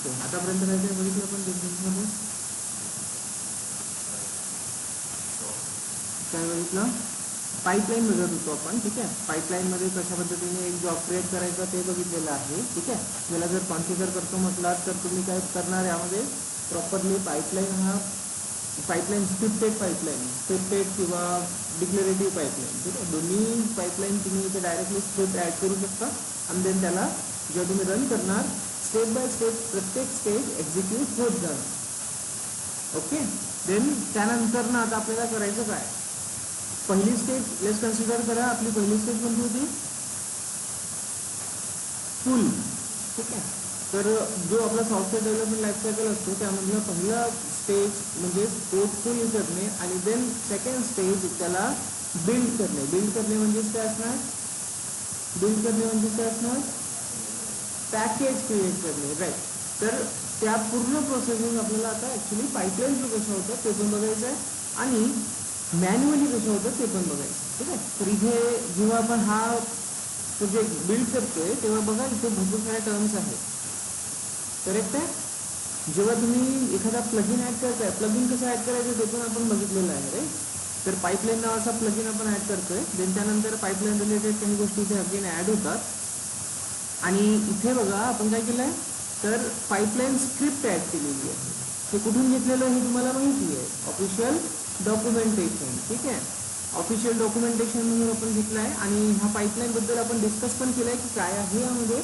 Okay, आतापर्यंत काय काय बघितलं आपण डिफरन्समध्ये? काय बघितलं? पाईपलाईन बघत होतो आपण, ठीक आहे. पाईपलाईनमध्ये कशा पद्धतीने एक जॉब क्रिएट करायचा ते बघितलेलं आहे, ठीक आहे. याला जर कॉन्फिगर करतो म्हटलात तर तुम्ही काय करणार, यामध्ये properly pipeline scripted pipeline, scripted किंवा डिक्लेरेटिव्ह पाईपलाईन, ठीक आहे. दोन्ही पाईपलाईन तुम्ही इथे डायरेक्टली स्क्रिप्ट ॲड करू शकता आणि देन त्याला जेव्हा तुम्ही रन करणार स्टेप बाय स्टेप प्रत्येक स्टेज एक्झिक्यूट होत जाणार. ओके, देन त्यानंतर ना आता आपल्याला करायचं काय, पहिली स्टेज लेट्स कन्सिडर करा. आपली पहिली स्टेज कोणती होती? फुल, ठीक आहे. तर जो आपला सॉफ्टवेअर डेव्हलपमेंट लाईफसायकल असतो त्यामधला पहिला स्टेज म्हणजे कोड फुल करणे आणि देन सेकंड स्टेज त्याला बिल्ड करणे. बिल्ड करणे म्हणजेच काय असणार? बिल्ड करणे म्हणजे काय असणार? पॅकेज क्रिएट करणे, राईट. तर त्या पूर्ण प्रोसेसिंग आपल्याला आता ॲक्च्युली पाईपलाईनचं कसं होतं ते पण बघायचं आहे आणि मॅन्युअली कसं होतं ते पण बघायचं, ठीक आहे. तर इथे जेव्हा आपण हा प्रोजेक्ट बिल्ड करतोय तेव्हा बघा इथे भरपूर साऱ्या टर्म्स आहेत, करेक्ट आहे. जेव्हा तुम्ही एखादा प्लगइन ॲड करताय, प्लगइन कसं ॲड करायचं ते पण आपण बघितलेलं आहे, राईट. तर पाईपलाईन नावाचा प्लगइन आपण ॲड करतोय, देन त्यानंतर पाईपलाईन रिलेटेड काही गोष्टी इथे अगेन ॲड होतात आणि इथे बघा आपण काय केलं आहे, तर पाईपलाईन स्क्रिप्ट ॲड केलेली आहे. हे कुठून घेतलेलं हे तुम्हाला माहिती आहे, ऑफिशियल डॉक्युमेंटेशन, ठीक आहे. ऑफिशियल डॉक्युमेंटेशन म्हणून आपण घेतलं आहे आणि ह्या पाईपलाईनबद्दल आपण डिस्कस पण केलं आहे की काय आहे यामध्ये.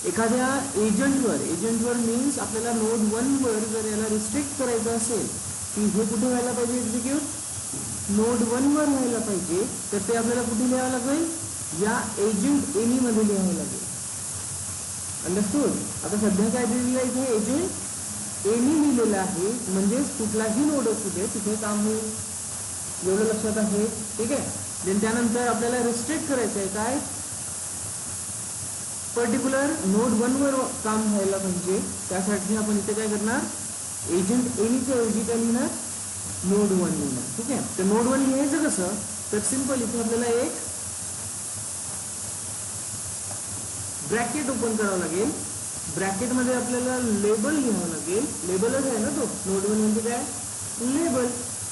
एखाद्या एजंटवर मीन्स आपल्याला नोड 1वर जर याला रिस्ट्रिक्ट करायचं असेल की हे कुठे व्हायला पाहिजे एक्झिक्यूट, नोड 1वर व्हायला पाहिजे, तर ते आपल्याला कुठे लिहावं लागेल, या एजंट एनीमध्ये लिहावं लागेल. अंडरस्टूड. आता सध्या काय दिलेलं आहे इथे, एजंट एनी लिहिलेलं आहे, म्हणजेच कुठलाही नोड असू दे तिथे काम होईल, एवढं लक्षात आहे, ठीक आहे. देन त्यानंतर आपल्याला रिस्ट्रिक्ट करायचं आहे काय, पर्टिक्युलर नोड 1वर काम व्हायला पाहिजे, त्यासाठी आपण इथे काय करणार, एजंट एनीच्या ऐवजी काय लिहिणार, नोड 1 लिहिणार, ठीक आहे. तर नोड 1 लिहायचं कसं, तर सिंपल इथे आपल्याला एक ब्रॅकेट ओपन करावं लागेल, ब्रॅकेटमध्ये आपल्याला लेबल लिहावं लागेल, लेबलच आहे ना तो, नोड 1 म्हणजे काय,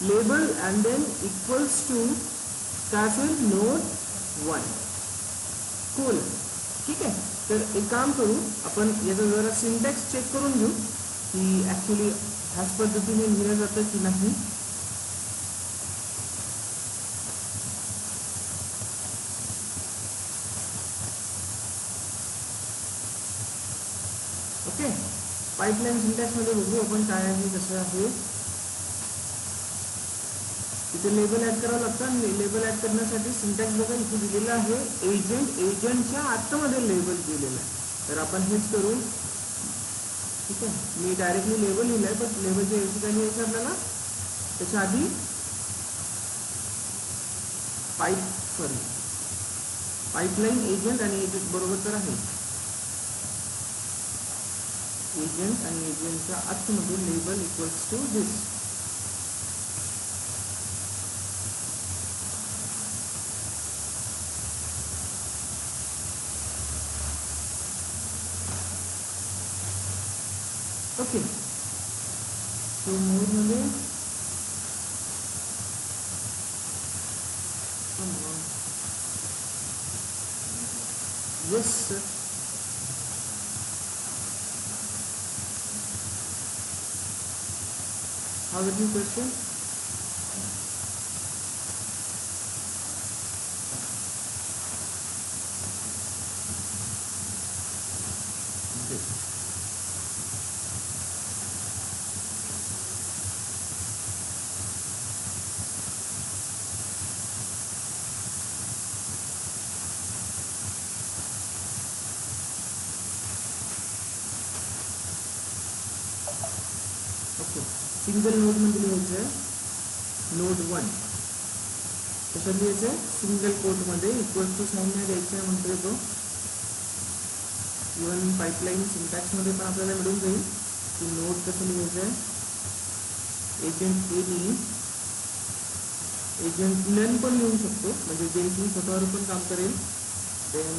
label and then equals to काय असेल, नोड 1, कूल, ठीक आहे. तर एक काम करू आपण, याचा जरा सिंटॅक्स चेक करून घेऊ की ॲक्च्युली ह्याच पद्धतीने लिहिलं जातं की नाही. ओके, पाईपलाईन सिंटॅक्समध्ये बघू आपण काय आहे कसं आहे. इथे लेबल ॲड करावं लागतं आणि लेबल ॲड करण्यासाठी सिंटॅक्स बघा इथे दिलेलं आहे, एजंटच्या आतमध्ये लेबल दिलेलं आहे. तर आपण हेच करू, ठीक आहे. मी डायरेक्टली लेबल लिहिलं आहे, पण लेबलच्या ऐवजी काय लिहायचं आपल्याला, त्याच्या आधी पाईपलाईन एजंट आणि एजंट बरोबर तर आहे, एजंट आणि एजंटच्या आतमध्ये label equals to this. Okay, तो मोडमध्ये yes sir. How is your question? Single node मध्ये लिहायचं आहे, नोड 1 कसं लिहायचं आहे, सिंगल कोटमध्ये इक्वल टू साईन नाही द्यायचं आहे म्हणतोय तो. इव्हन पाईपलाईन सिंटॅक्समध्ये पण आपल्याला मिळून जाईल की नोड कसं लिहायचं आहे, एजंट एनी, एजंट नन पण लिहू शकतो, म्हणजे जे की स्वतःवर पण काम करेल, देन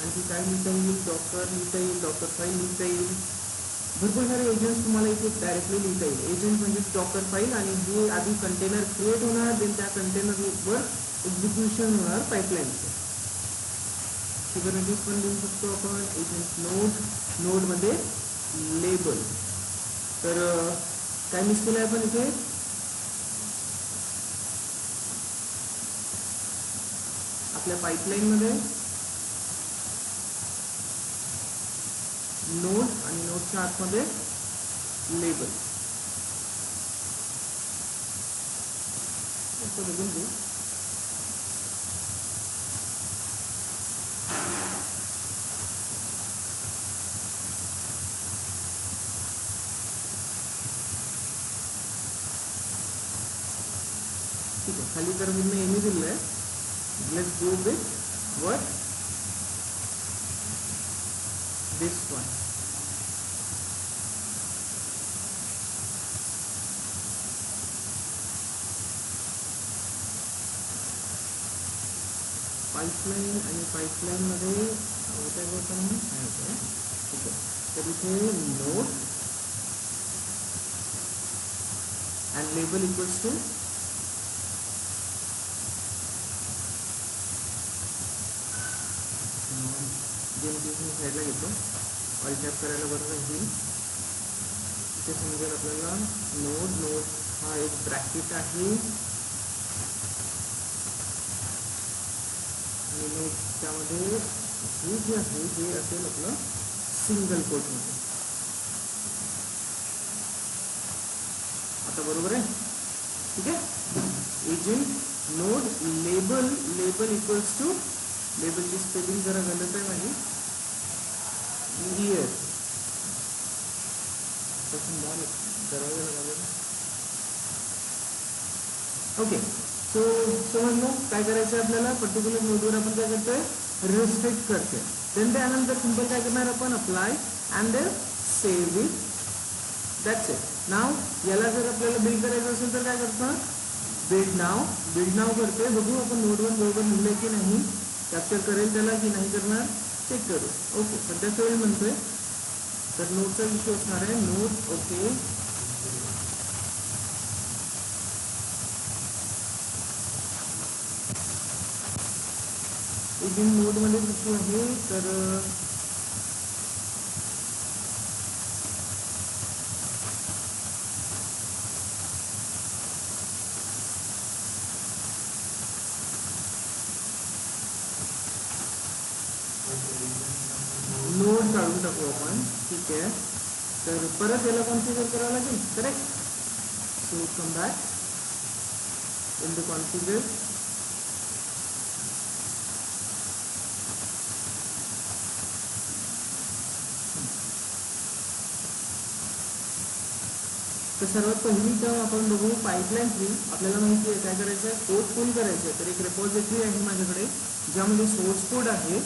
आणखी काय लिहिता येईल, डॉकर लिहिता येईल, डॉकर फाईल लिहिता येईल, भरपूर सारे एजंट्स तुम्हाला इथे डायरेक्टली लिहिता येईल. एजंट म्हणजे डॉकर फाईल आणि जे आधी कंटेनर क्रिएट होणार देन त्या कंटेनरवर एक्झिक्युशन होणार पाईपलाईनचं. कुबरनेटिस पण लिहू शकतो आपण. एजंट नोडमध्ये लेबल. तर काय मिस केलं आहे आपण इथे, आपल्या पाईपलाईनमध्ये नोड आणि नोडच्या आतमध्ये लेबल. बघून घेऊ. ठीक आहे, खाली तर मी एनी दिलं आहे. Let's go with what this one. Pipeline आणि पाईपलाईनमध्ये काय होतं नाही होतं. ठीक आहे, तर इथे node and label equals to साईडला घेतो. ऑल टॅप करायला बरोबर येईल. इथे समजेल आपल्याला नोड हा एक ब्रॅकेट आहे आणि नोड त्यामध्ये हे जे आहे हे असेल आपलं सिंगल कोटमध्ये. आता बरोबर आहे. ठीक आहे, agent node label equals to, लेबलची स्पेलिंग जरा गलत आहे माझी, क्लिअर करावे लागेल. ओके, सो समजलं काय करायचं आहे आपल्याला. पर्टिक्युलर नोडवर आपण काय करतोय, रिस्ट्रिक्ट करतोय. देन त्यानंतर सिंपल काय करणार आपण, apply and save it. That's it. नाव याला जर आपल्याला बिल्ड करायचं असेल तर काय करतो, बिल्ड नाव करतोय. बघू आपण नोडवर बरोबर लिहिलंय की नाही, कॅप्चर करेल त्याला की नाही करणार चेक करू. ओके, सध्या फेल म्हणतोय तर नोडचा इश्यू असणार आहे. नोड ओके, एजंट नोडमध्ये इश्यू आहे. तर नोड काढून टाकू आपण. ठीक आहे, तर परत याला कॉन्फिगर करावं लागेल. Correct. So come back in the configure. तर सर्वात पहिली टर्म आपण बघू पाईपलाईन ट्री. आपल्याला माहिती आहे काय करायचं आहे, कोड पुल करायचं आहे. तर एक रेपॉझिटरी आहे माझ्याकडे ज्यामध्ये सोर्स कोड आहे.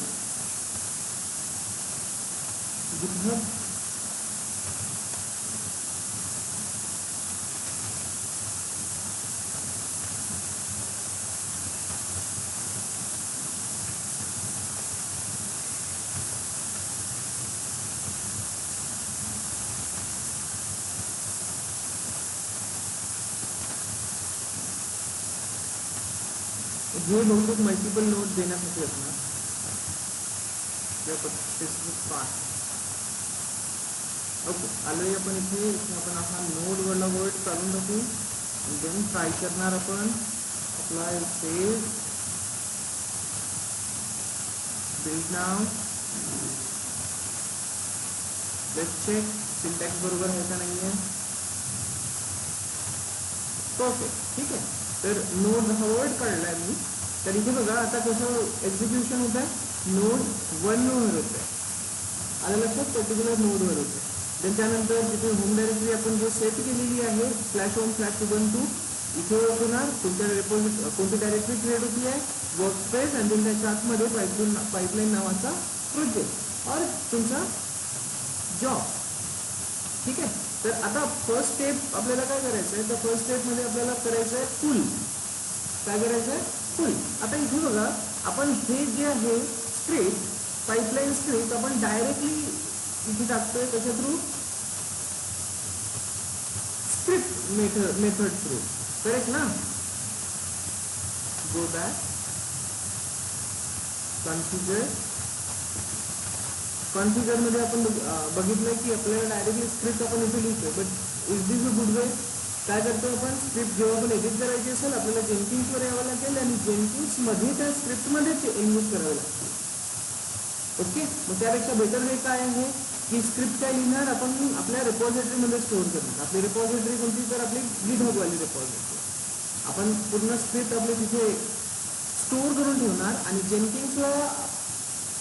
जिथं हे बहुतेक मल्टिपल नोड देण्यासाठी असणार स्पेसिफिक पार्ट. ओके, आलोय आपण इथे. आपण असा नोडवरला वर्ड काढून टाकू. देन ट्राय करणार आपण apply save build now. Let's check syntax बरोबर आहे का नाही आहे. परफेक्ट. ठीक आहे, तर नोड हा वर्ड काढलाय मी. तर इथे बघा आता कसं एक्झिक्युशन होत आहे, नोड 1 वर होत आहे. आलं लक्षात, पर्टिक्युलर नोडवर होत आहे. देन त्यानंतर तिथे होम डायरेक्टरी आपण जो सेट केलेली आहे /home/ubuntu, इथे होणार कोणती डायरेक्टरी क्रिएट होती आहे, वर्कस्पेस. आणि देन त्याच्या आतमध्ये पाईपलाईन नावाचा प्रोजेक्ट और तुमचा जॉब. ठीक आहे, तर आता फर्स्ट स्टेप आपल्याला काय करायचं आहे, तर फर्स्ट स्टेपमध्ये आपल्याला करायचं आहे पुल. काय करायचं आहे, पुल. आता इथे बघा आपण हे जे आहे स्क्रिप्ट, पाईपलाईन स्क्रिप्ट आपण डायरेक्टली इथे टाकतोय त्याच्या through, script method through. Correct ना? गो बॅक, कॉन्फिगर मध्ये आपण बघितलं की आपल्याला डायरेक्टली स्क्रिप्ट आपण इथे लिहितोय. But is this a good way? काय करतो आपण, स्क्रिप्ट जेव्हा आपण एडिट करायची असेल आपल्याला जेनकिन्सवर यावं लागेल आणि जेनकिन्स मध्ये त्या स्क्रिप्टमध्ये इन्व्हेस्ट करावं लागेल. ओके, मग त्यापेक्षा बेटर वे काय आहे की स्क्रिप्ट काय लिहिणार आपण आपल्या रिपॉझिटरीमध्ये स्टोअर करणार. आपली रिपॉझिटरी कोणती, तर आपली GitHub वाली रिपॉझिटरी. आपण पूर्ण स्क्रिप्ट आपले तिथे स्टोअर करून ठेवणार आणि जेनकिन्सला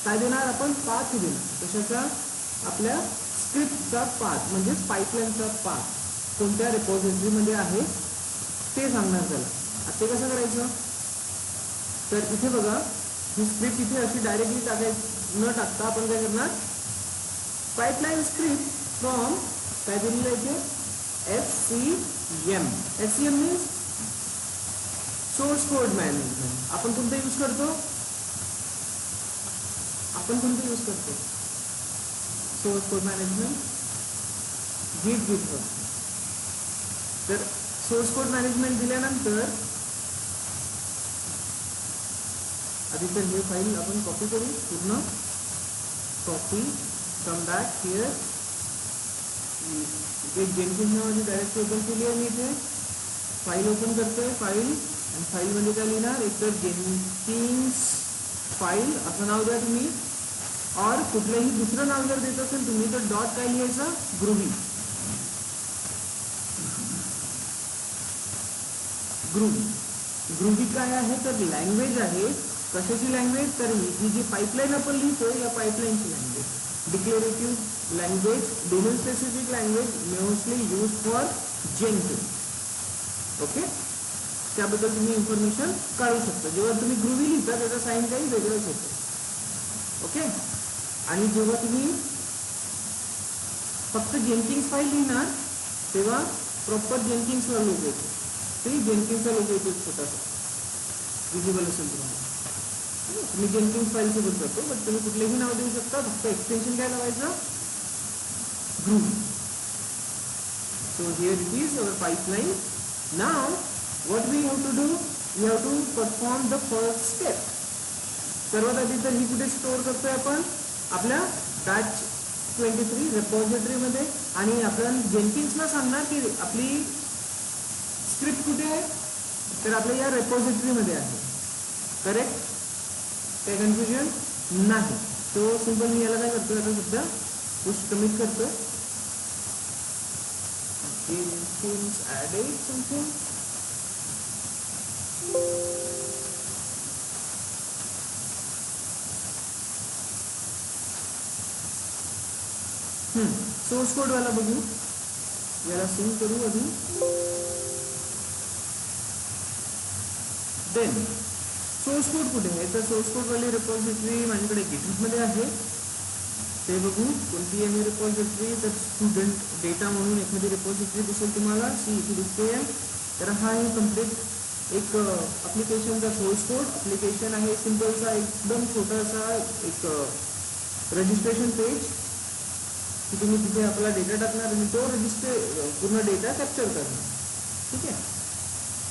काय देणार आपण, पाथ देणार. कशाचा, आपल्या स्क्रिप्टचा पाथ, म्हणजेच पाईपलाईनचा पाथ कोणत्या रिपॉझिटरीमध्ये आहे ते सांगणार त्याला. आता ते कसं करायचं, तर इथे बघा ही स्क्रिप्ट इथे अशी डायरेक्टली न टाकता आपण काय करणार, पाईपलाईन स्क्रिप्ट फ्रॉम काय दिलेलं इथे, SCM. SCM means source code management. आपण कोणतं यूज करतो, सोर्स कोड मॅनेजमेंट, GitHub. तर सोर्स कोड मॅनेजमेंट दिल्यानंतर आधी तर हे फाईल आपण कॉपी करू, पूर्ण कॉपी, कम बॅक हिअर. एक जेनकिन्स नावाची डायरेक्टरी ओपन केली आहे मी इथे. फाईल ओपन करतोय, फाईल, आणि फाईलमध्ये काय लिहिणार, एक तर जेनकिन्स फाईल असं नाव द्या तुम्ही, और कुठलंही दुसरं नाव जर देत असेल तुम्ही तर डॉट काय लिहायचं, ग्रुवी. ग्रुवी काय आहे तर लँग्वेज आहे. कशाची लँग्वेज, तर ही जी पाईपलाईन आपण लिहितोय या पाईपलाईनची language. Declarative language, domain specific language, mostly use for Jenkins. Okay, त्याबद्दल तुम्ही इन्फॉर्मेशन काढू शकता. जेव्हा तुम्ही ग्रुवी लिहिता त्याचा साईन काही वेगळंच होतं. ओके, आणि जेव्हा तुम्ही फक्त जेनकिन्स फाईल लिहिणार तेव्हा प्रॉपर जेनकिन्सला लोगो येतो. ते जेनकिन्सचा लोगो येतो छोटासा, विजिबल असेल तुम्हाला. तुम्ही जेनकिन्स फाईल सोबत करतो, बट तुम्ही कुठलेही नाव देऊ शकता, फक्त एक्सटेन्शन काय लावायचं, groovy. So here it is our pipeline. नाव what we have to do, we have to perform the first step. सर्वात आधी तर ही कुठे स्टोअर करतोय आपण, आपल्या बॅच 23 रिपॉझिटरी मध्ये. आणि आपण जेनकिन्सला सांगणार की आपली स्क्रिप्ट कुठे आहे, तर आपल्या या रिपॉझिटरी मध्ये आहे. करेक्ट, काही कन्फ्युजन नाही. तो सिंपल मी याला काय करतोय, आता सध्या पुश कमिट करतोय. Jenkins added something, source code वाला बघू, याला सिंक करू आधी. देन सोर्स कोड कुठे आहे, तर सोर्स कोड वाली रिपॉझिटरी माझ्याकडे GitHub मध्ये आहे. ते बघू कोणती आहे रिपॉझिटरी, तर स्टुडंट डेटा म्हणून एखादी रिपॉझिटरी दिसेल तुम्हाला, सी इथे दिसते. तर हा आहे कम्प्लीट एक ॲप्लिकेशनचा सोर्स कोड. ॲप्लिकेशन आहे सिंपलचा, एकदम छोटासा एक रजिस्ट्रेशन पेज की तुम्ही तिथे आपला डेटा टाकणार आणि तो पूर्ण डेटा कॅप्चर करणार. ठीक आहे,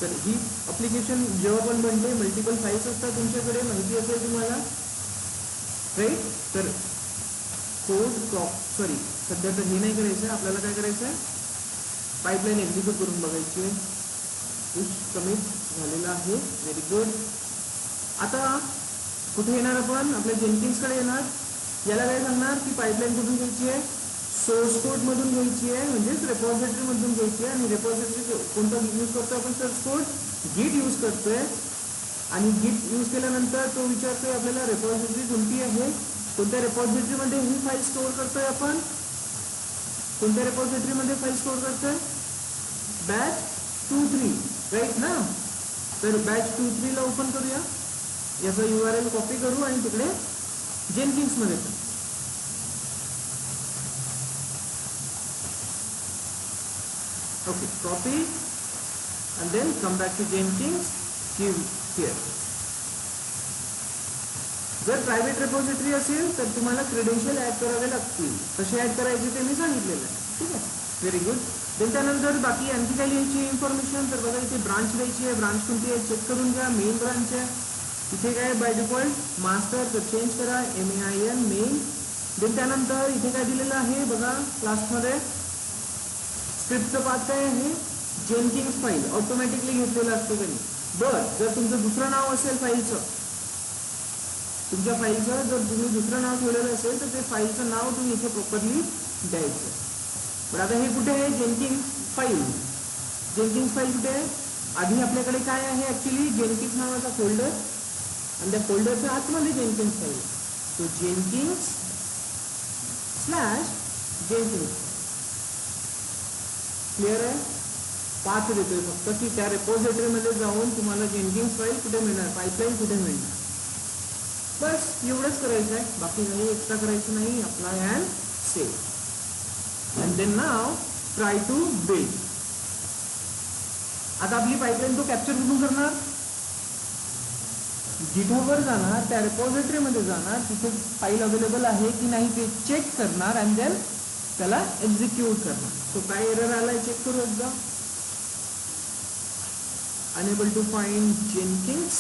तर ही ॲप्लिकेशन जेव्हा पण बनते, मल्टिपल फाईल्स असतात तुमच्याकडे, माहिती असेल तुम्हाला, राईट. तर कोड सध्या तर हे नाही करायचं आहे, आपल्याला काय करायचं आहे, पाईपलाईन एक्झिक्यूट करून बघायची आहे. पुश कमिट झालेला आहे, व्हेरी गुड. आता कुठे येणार आपण, आपल्या जेनकिन्सकडे येणार. याला काय सांगणार की पाईपलाईन कुठून घ्यायची आहे, सोर्स कोड मधून घ्यायची आहे, म्हणजेच रिपॉझिटरी मधून घ्यायची आहे. आणि रिपॉझिटरी कोणता यूज करतोय आपण, सोर्स कोड गिट यूज करतोय. आणि गिट यूज केल्यानंतर तो विचारतोय आपल्याला रिपॉझिटरी कोणती आहे, कोणत्या रिपॉझिटरीमध्ये ही फाईल स्टोअर करतोय आपण, कोणत्या रिपॉझिटरीमध्ये फाईल स्टोअर करतोय, बॅच 23, राईट ना. तर बॅच 23 ला ओपन करूया, याचा URL कॉपी करू आणि तिकडे जेनकिन्स मध्ये okay, copy and then come back to Jenkins, give here. जर प्रायव्हेट रेपॉझिटरी असेल तर तुम्हाला क्रेडेन्शियल ऍड करावे लागतील. कसे ऍड करायचे ते मी सांगितलेलं आहे. ठीक आहे, व्हेरी गुड. त्याच्यानंतर बाकी आणखी काही लिहायची इन्फॉर्मेशन. तर बघा इथे ब्रांच द्यायची आहे. ब्रांच कोणती आहे चेक करून घ्या. मेन ब्रांच आहे. इथे काय बाय डिफॉल्ट मास्टर, तर चेंज करा MAIN मेन. देन त्यानंतर इथे काय दिलेलं आहे बघा क्लासमध्ये, स्क्रिप्टचं पाथ काय आहे, जेनकिन्स फाईल ऑटोमॅटिकली घेतलेलं असतं त्यांनी. बरं, जर तुमचं दुसरं नाव असेल फाईलचं, तुमच्या फाईलचं जर तुम्ही दुसरं नाव ठेवलेलं असेल तर ते फाईलचं नाव तुम्ही इथे प्रॉपरली द्यायचं. बरं, आता हे कुठे आहे जेनकिन्स फाईल. जेनकिन्स फाईल कुठे आहे, आधी आपल्याकडे काय आहे ऍक्च्युली जेनकिन्स नावाचा फोल्डर, आणि त्या फोल्डरच्या आतमध्ये जेनकिन्स फाईल. तो जेनकिन्स /जेनकिन्स. क्लिअर आहे. पाथ देतोय फक्त की त्या रेपॉझिटरीमध्ये जाऊन तुम्हाला जेनकिन्स फाईल कुठे मिळणार, पाईपलाईन कुठे मिळणार. बस एवढंच करायचं आहे, बाकी काही एक्स्ट्रा करायचं नाही. Apply and save and then now try to build. आता आपली पाईपलाईन तो कॅप्चर कुठून करणार, गिटहबवर जाणार, त्या रेपॉझिटरीमध्ये जाणार, तिथे फाईल अवेलेबल आहे की नाही ते चेक करणार अँड देन त्याला एक्झिक्यूट करणार. तो काय एरर आलाय चेक करू एकदा. Unable to find Jenkins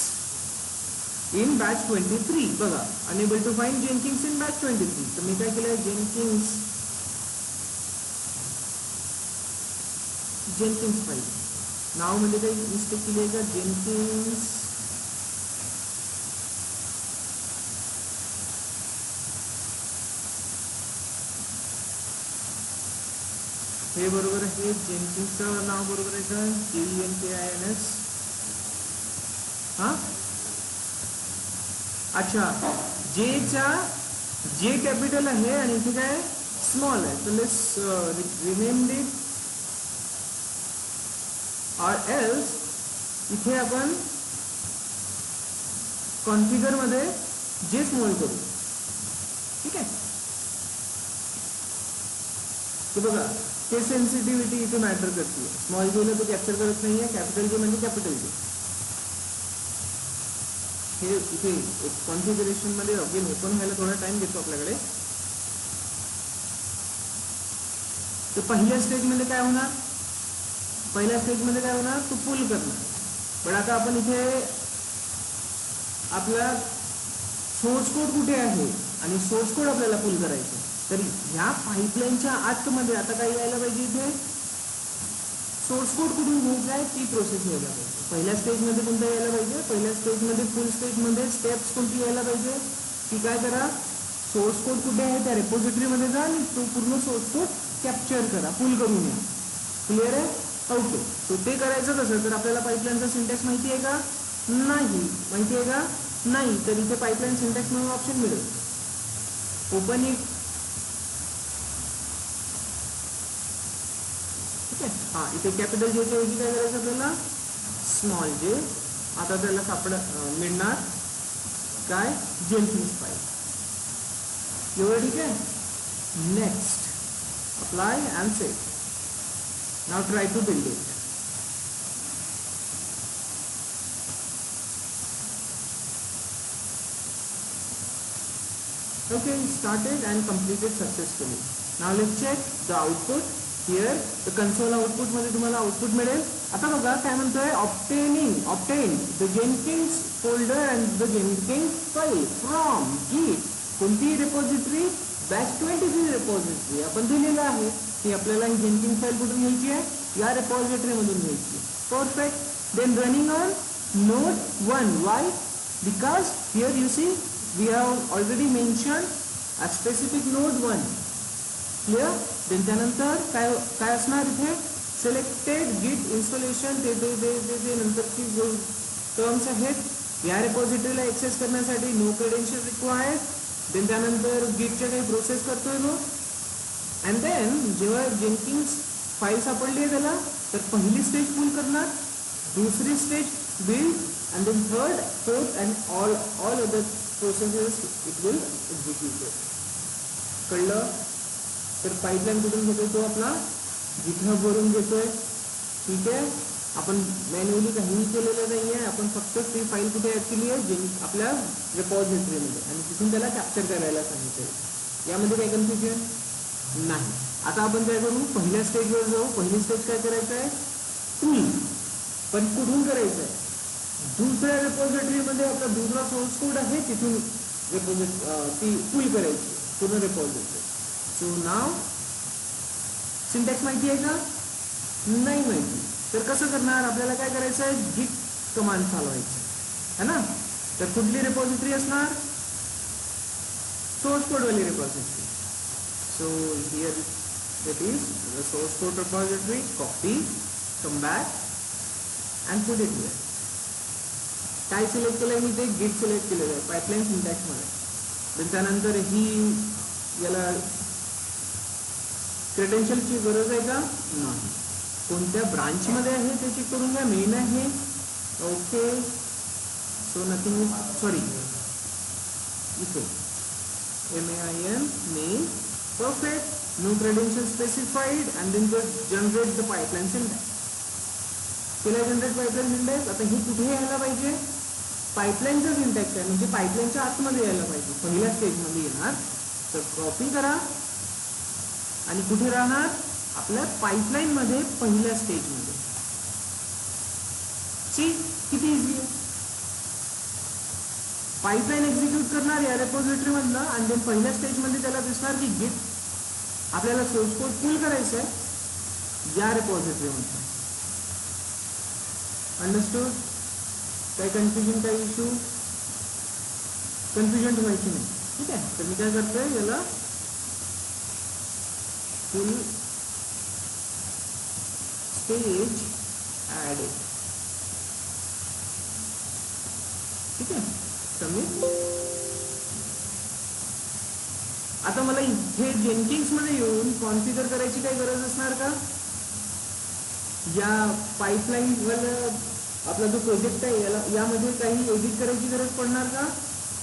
in batch 23. बघा, unable to find Jenkins in batch 23. तर मी काय केलंय जेनकिन्स फाईल नाव मध्ये काही मिस्टेक केली आहे का, जेनकिन्स हे बरोबर आहे. जेनकिन्सचं नाव बरोबर आहे का, JENKINS. हा अच्छा, जे कॅपिटल आहे आणि इथे काय स्मॉल आहे. तर लेट्स रिनेम इट और एल्स इथे आपण कॉन्फिगर मध्ये जे स्मॉल करू. ठीक आहे, तो बघा ते सेन्सिटिव्हिटी इथे मॅटर करते. स्मॉल जेला तो कॅप्चर करत नाहीये, कॅपिटल जे म्हणजे कॅपिटल जे. हे इथे कॉन्फिगरेशन मध्ये अगेन ओपन व्हायला थोडा टाइम घेतो आपल्याकडे. तर पहिल्या स्टेज मध्ये काय होणार, पहिल्या स्टेज मध्ये काय होणार, तो पुल करणार. पण आता आपण इथे आपला सोर्स कोड कुठे आहे आणि सोर्स कोड आपल्याला पुल करायचं. तर ह्या पाईपलाईनच्या आतमध्ये आता काय यायला पाहिजे, इथे सोर्स कोड कुठून घ्यायचा आहे ती प्रोसेस यायला पाहिजे. पहिल्या स्टेजमध्ये कोणता यायला पाहिजे, पहिल्या स्टेजमध्ये फुल स्टेजमध्ये स्टेप्स कोणती यायला पाहिजे, ती काय करा, सोर्स कोड कुठे आहे त्या रेपॉझिटरीमध्ये जा आणि तो पूर्ण सोर्स कोड कॅप्चर करा, पुल करून या. क्लिअर आहे. ओके, सो ते करायचं कसं, तर आपल्याला पाईपलाईनचा सिंटॅक्स माहिती आहे का, नाही माहिती आहे का, नाही. तर इथे पाईपलाईन सिंटॅक्स म्हणून ऑप्शन मिळेल, ओपन इट. हा, इथे कॅपिटल जे च्या ऐवजी काय करायचं आपल्याला, स्मॉल जे. आता त्याला मिळणार काय, जेनकिन्स फाईल. एवढं ठीक आहे. Next apply and save. Now try to build it. Okay, started and completed successfully. Now let's check the output. Here the console output मध्ये तुम्हाला आउटपुट मिळेल. आता बघा काय म्हणतोय, obtain the Jenkins folder and the Jenkins file from git. कोणती रेपॉझिटरी, batch 23 रेपॉझिटरी आपण दिलेलं आहे की आपल्याला ही जेनकिन्स फाईल कुठून घ्यायची आहे, या रेपॉझिटरी मधून घ्यायची. Perfect. Then running on node 1. Why? Because here you see we have already mentioned a specific node 1. Clear? then त्यानंतर काय असणार इथे, सिलेक्टेड गिट इन्स्टॉलेशन, ते नंतरची जो टर्म्स आहेत या रेपॉझिटरीला एक्सेस करण्यासाठी नो क्रेडेन्शियल रिक्वायर्ड. देन त्यानंतर गिटच्या काही प्रोसेस करतोय नो. अँड देन जेव्हा जेनकिन्स फाईल सापडली आहे त्याला, तर पहिली स्टेज पुल करणार, दुसरी stage build, and then third, fourth and all other processes it will execute. कळलं. तर पाईपलाईन कुठून घेतोय, तो आपला गिटहब वरून घेतोय. ठीक आहे. आपण मॅन्युअली काहीही केलेलं नाही आहे, आपण फक्त ती फाईल कुठे ॲड केली आहे, जे आपल्या रिपॉझिटरीमध्ये, आणि तिथून त्याला कॅप्चर करायला सांगितलं. यामध्ये काही कन्फ्युजन नाही. आता आपण काय करू, पहिल्या स्टेजवर जाऊ. पहिली स्टेज काय करायचं आहे, पुल. पण कुठून करायचं आहे, दुसऱ्या रिपॉझिटरीमध्ये आपला दुसरा सोर्स कोड आहे तिथून ती पुल करायची पूर्ण रिपॉझिटरी. सो नाव सिंटॅक्स माहिती आहे का, नाही माहिती, तर कसं करणार, आपल्याला काय करायचं आहे, गिट कमांड चालवायची है ना. तर कुठली रिपॉझिटरी असणार, सोर्स कोडवाली repository. So here it is the source code repository. Copy, come back and put it here. काय सिलेक्ट केलंय मी, ते गिट सिलेक्ट केलेलं आहे पाईपलाईन सिंटॅक्समध्ये. त्यानंतर ही याला क्रेडेन्शियलची गरज आहे का, नाही. कोणत्या ब्रांचमध्ये आहे ते चेक करून घ्या. मेन आहे, okay. So nothing is, sorry, इथे MAIN main, perfect. No credential specified and then just generate the pipeline syntax. केला जनरेट पाईपलाईन सिंटॅक्स. आता ही कुठे यायला पाहिजे, पाईपलाईनचा सिंटॅक्स आहे, म्हणजे पाईपलाईनच्या आतमध्ये यायला पाहिजे, पहिल्या स्टेजमध्ये येणार. तर कॉपी करा आणि कुठे राहणार, आपल्या पाईपलाईन मध्ये पहिल्या स्टेजमध्ये. सी किती इझी आहे. पाईपलाईन एक्झिक्यूट करणार या रिपॉझिटरी मधनं, आणि देन पहिल्या स्टेजमध्ये त्याला दिसणार की गिट आपल्याला सोर्स कोड पुल करायचं आहे या रिपॉझिटरी मधनं. अंडरस्टूड. काही कन्फ्युजन, काही इश्यू, कन्फ्युजन व्हायची नाही, ठीक आहे. तर मी काय करतोय, याला पुल स्टेज ॲड, ठीक आहे. सबमिट. आता मला इथे जेनकिन्स मध्ये येऊन कॉन्फिगर करायची काही गरज असणार का, या पाईपलाईन वर आपला जो प्रोजेक्ट आहे याला यामध्ये काही एडिट करायची गरज पडणार का,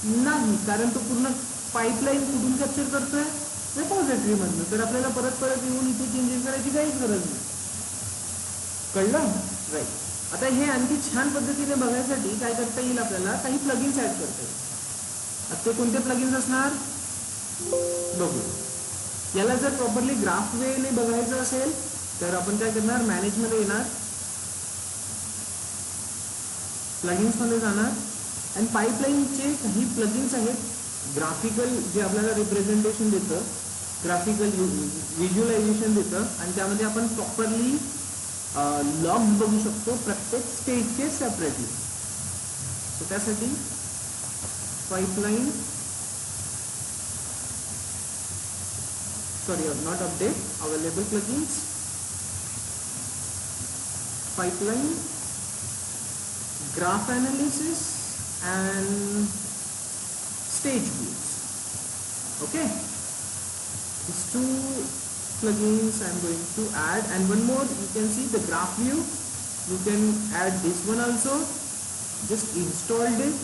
नाही. कारण तो पूर्ण पाईपलाईन कुठून कॅप्चर करतोय, रिपॉझिटरी मधनं. तर आपल्याला परत परत येऊन इथे चेंजेस करायची काहीच गरज नाही. कळलं, राईट. आता हे आणखी छान पद्धतीने बघायसाठी काय करता येईल, आपल्याला काही प्लगिन्स ऍड करता येईल. आता ते कोणते प्लगिन्स असणार बघू. याला जर प्रॉपरली ग्राफ वेने बघायचं असेल तर आपण काय करणार, मॅनेज मध्ये येणार, प्लगिन्स मध्ये जाणार, आणि पाईपलाईनचे काही प्लगिन्स आहेत ग्राफिकल, जे आपल्याला रिप्रेझेंटेशन देतं, ग्राफिकल व्हिज्युअलायझेशन देतं, आणि त्यामध्ये आपण प्रॉपरली लॉग बघू शकतो प्रत्येक स्टेजचे सेपरेटली. सो त्यासाठी pipeline, sorry not update, available plugins, pipeline, graph analysis and stage views. Okay, these two plugins I'm going to add, and one more, you can see the graph view, you can add this one also. Just installed it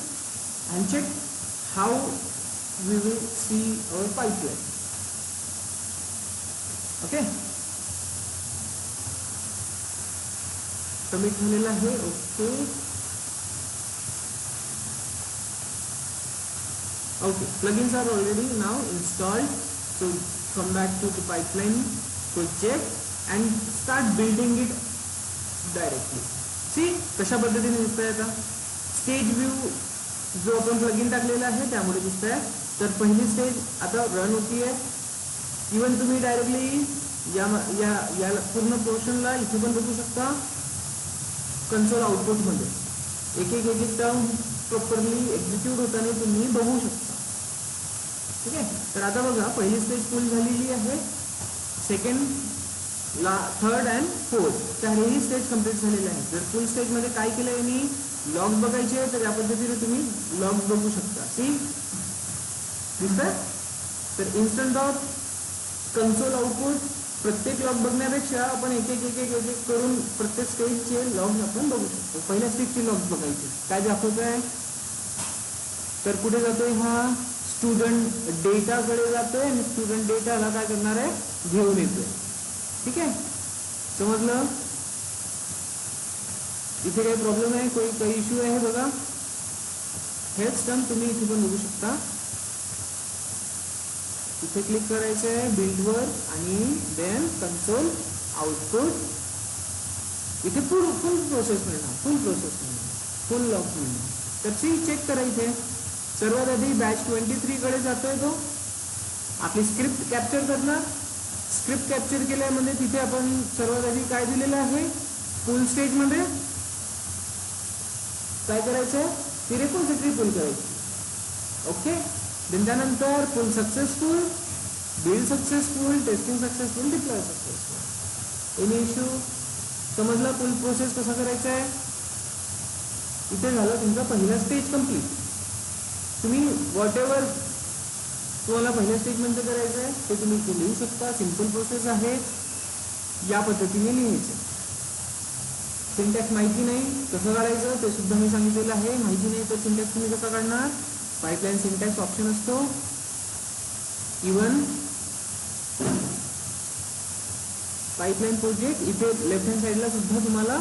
and check how we will see our pipeline. Okay, submit झालेला आहे. Okay, okay, plugins are already now installed. So come back to the pipeline project and start building it directly. See कशा पद्धतीने दिसतंय. आता stage view जो आपण plugin टाकलेला आहे त्यामुळे दिसतंय. तर पहिली स्टेज आता रन होतीये. इवन तुम्ही डायरेक्टली या पूर्ण पोर्शनला इथे पण बघू शकता, कन्सोल आउटपुट मध्ये एक एक टर्म प्रॉपरली एक्झिक्यूट होताना तुम्ही बघू शकता. ठीक आहे. तर आता बघा, पहिली स्टेज फुल झालेली आहे, सेकंड, थर्ड अँड फोर्थ चारही स्टेज कंप्लीट झालेले आहेत. जर फुल स्टेज मध्ये काय केलं यांनी, लॉग बघायचे तर या पद्धतीने तुम्ही लॉग बघू शकता. सी दिसतंय. तर इन्स्टंट ऑफ कन्सोल आउटपुट प्रत्येक लॉग बघण्यापेक्षा आपण एक एक करून प्रत्येक स्टेजचे लॉग आपण बघू शकतो. पहिल्या स्टेजचे लॉग बघायचे, काय दाखवत आहे, तर कुठे जातोय हा, स्टुडंट डेटाकडे जातोय आणि स्टुडंट डेटाला काय करणार आहे, घेऊन येतोय. ठीक आहे, समजलं. इथे काही प्रॉब्लेम आहे, काही इश्यू आहे बघा. हेच टर्म तुम्ही इथे पण बघू शकता. इथे क्लिक करायचं आहे बिल्डवर आणि देन कन्सोल आउटपुट. इथे फुल प्रोसेस मिळणार, फुल लॉग मिळणार. तर सी चेक करायचे. सर्वात आधी बॅच 23 कडे जातोय तो. आपली स्क्रिप्ट कॅप्चर करणार. स्क्रिप्ट कॅप्चर केल्यामध्ये तिथे आपण सर्वात आधी काय दिलेलं आहे, फुल स्टेजमध्ये काय करायचंय, ती रेपोजिटरी पुल करायची. ओके. त्यानंतर फुल successful, build successful, testing successful, deploy successful. Any issue? समजला फुल प्रोसेस कसा करायचा आहे. इथे झालं तुमचा पहिला स्टेज कंप्लीट. तुम्ही वॉट एव्हर तुम्हाला पहिल्या स्टेजमध्ये करायचं आहे ते तुम्ही इथे लिहू शकता. सिंपल प्रोसेस आहे, या पद्धतीने लिहायचं. सिंटॅक्स माहिती नाही कसं काढायचं ते सुद्धा मी सांगितलेलं आहे. माहिती नाही तर सिंटॅक्स तुम्ही कसा काढणार. पाईपलाईन सिंटॅक्स ऑप्शन असतो. इवन पाईपलाईन प्रोजेक्ट इथे लेफ्ट हँड साईडला सुद्धा तुम्हाला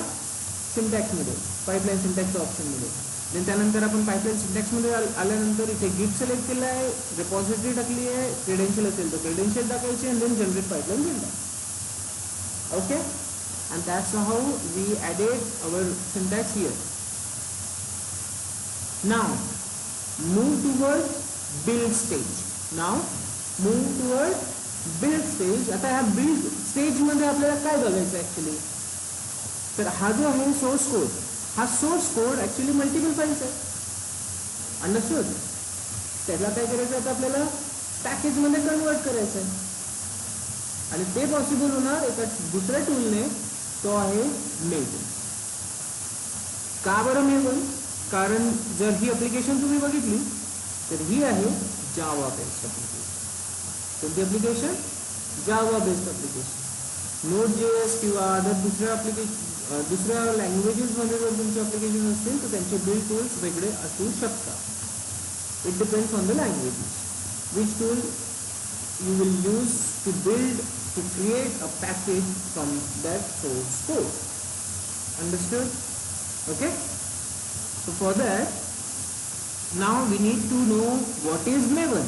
सिंटॅक्स मिळेल, पाईपलाईन सिंटॅक्सचं ऑप्शन मिळेल. देन त्यानंतर आपण पाईपलाईन सिंटॅक्समध्ये आल्यानंतर इथे गिट सिलेक्ट केलं आहे, रिपॉझिटरी टाकली आहे, क्रेडेन्शियल असेल तर क्रेडेन्शियल टाकायचे आणि then generate pipeline build. Okay. And that's how we added our syntax here. Now move toward build stage. आता ह्या बिल्ड स्टेज मध्ये आपल्याला काय बघायचं ऍक्च्युली, तर हा जो आहे सोर्स कोड, हा source code actually multiple files आहे. अंडरस्टूड. त्याला काय करायचं आहे, आपल्याला पॅकेज मध्ये कन्वर्ट करायचं आहे आणि ते पॉसिबल होणार एका दुसऱ्या टूलने, तो आहे मेवन. का बरं मेवन? कारण जर ही ॲप्लिकेशन तुम्ही बघितली तर ही आहे जावा बेस्ड ॲप्लिकेशन. कोणती application? Java based application. Node.js किंवा अदर दुसऱ्या लँग्वेजेसमध्ये जर तुमचे ॲप्लिकेशन असतील तर त्यांचे बिल्ड टूल्स वेगळे असू शकतात. It depends on the languages which tool you will use to build, to create a package from that source code. Understood? Okay. So for that, now we need to know what is Maven.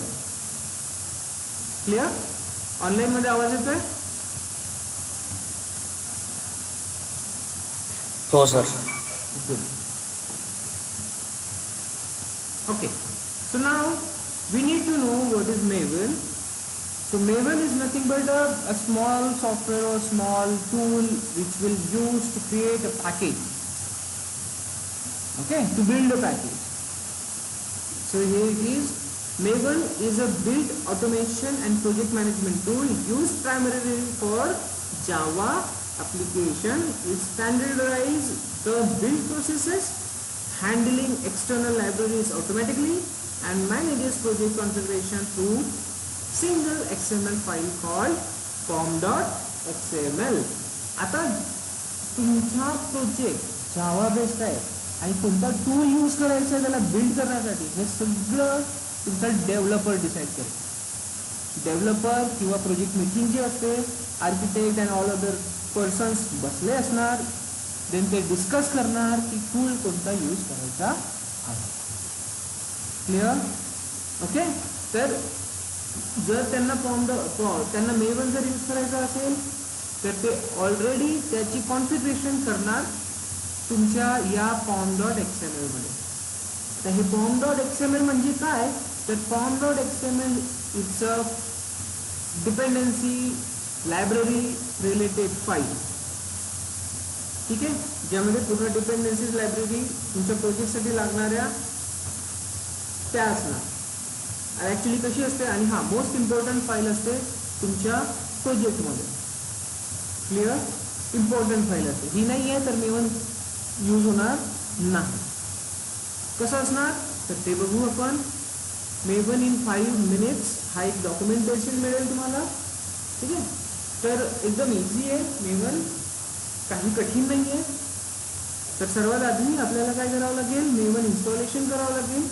Clear? Online मध्ये आवाज येतोय? हो sir. Good. Okay. So now we need to know what is Maven. So Maven is nothing but a small software or small tool which will use to create a package. Okay, to build a package. So here it is. Maven is a build automation and project management tool used primarily for Java application. It standardizes the build processes, handling external libraries automatically, and manages project configuration through single XML file called form.xml. आता तुमचा project Java based आहे आणि कोणता tool use करायचा आहे त्याला build करण्यासाठी, हे सगळं तुमचा डेव्हलपर डिसाईड करेल. डेव्हलपर किंवा प्रोजेक्ट मीटिंग जे असते, architect and all other persons बसले असणार. देन ते डिस्कस करणार की टूल कोणता यूज करायचा आहे. क्लिअर? ओके. तर जर त्यांना मेवन जर यूज करायचं असेल तर ते ऑलरेडी त्याची कॉन्फिगरेशन करणार तुमच्या या form.xml मध्ये. तर हे form.xml म्हणजे काय, तर form.xml it's a dependency library related file. ठीक आहे, ज्यामध्ये पूर्ण डिपेंडन्सीज लायब्ररी तुमच्या प्रोजेक्टसाठी लागणाऱ्या त्या असणार. ॲक्च्युली कशी असते, आणि हा मोस्ट इम्पॉर्टंट फाईल असते तुमच्या प्रोजेक्टमध्ये. क्लिअर? इम्पॉर्टंट फाईल असते. ही नाही आहे तर मेवन यूज होणार नाही. कसं असणार तर ते बघू आपण. मेवन इन 5 minutes हा एक डॉक्युमेंटेशन मिळेल तुम्हाला. ठीक आहे, तर एकदम इझी आहे मेवन, काही कठीण नाही आहे. तर सर्वात आधी आपल्याला काय करावं लागेल, मेवन इन्स्टॉलेशन करावं लागेल.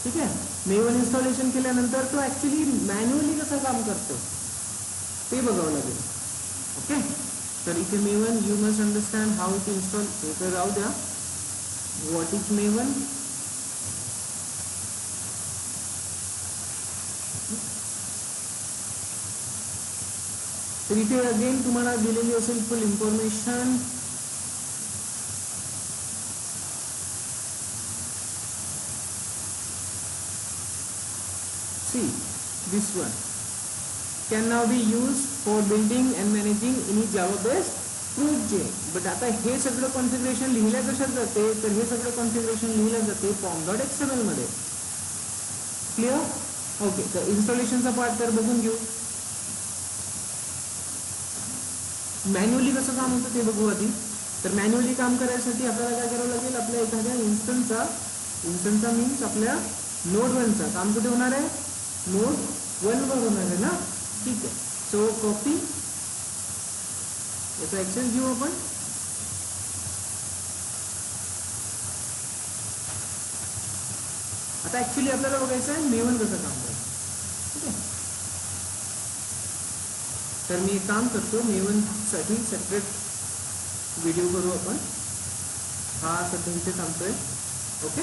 ठीक आहे, मेवन इन्स्टॉलेशन केल्यानंतर तो ॲक्च्युली मॅन्युअली कसं काम करतो ते बघावं लागेल. ओके. तर इथे Maven you must understand how to install. हे तर राहू द्या. What is Maven. तर इथे अगेन तुम्हाला दिलेली असेल full information. See this one can now be used for building and managing any Java based project. But आता हे सगळं कॉन्फिगरेशन लिहिल्या कशात जाते, तर हे सगळं कॉन्फिगरेशन लिहिल्या जाते pom.xml मध्ये. क्लिअर. ओके. तर इन्स्टॉलेशनचा पार्ट तर बघून घेऊ. मॅन्युअली कसं काम होतं ते बघू आधी. तर मॅन्युअली काम करायसाठी आपल्याला काय करावं लागेल, आपल्या एखाद्या इन्स्टन्सचा मीन्स आपल्या नोड 1चा काम कुठे होणार आहे, नोड 1 वर होणार आहे ना. ठीक आहे. सो कॉपी याचा ऍक्सेस घेऊ आपण. आता ऍक्च्युली आपल्याला बघायचं आहे मेवन कसं काम करतं. ठीक आहे. तर मी एक काम करतो, मेवन साठी सेपरेट व्हिडिओ करू आपण. हा सध्या इथे थांबतोय. ओके.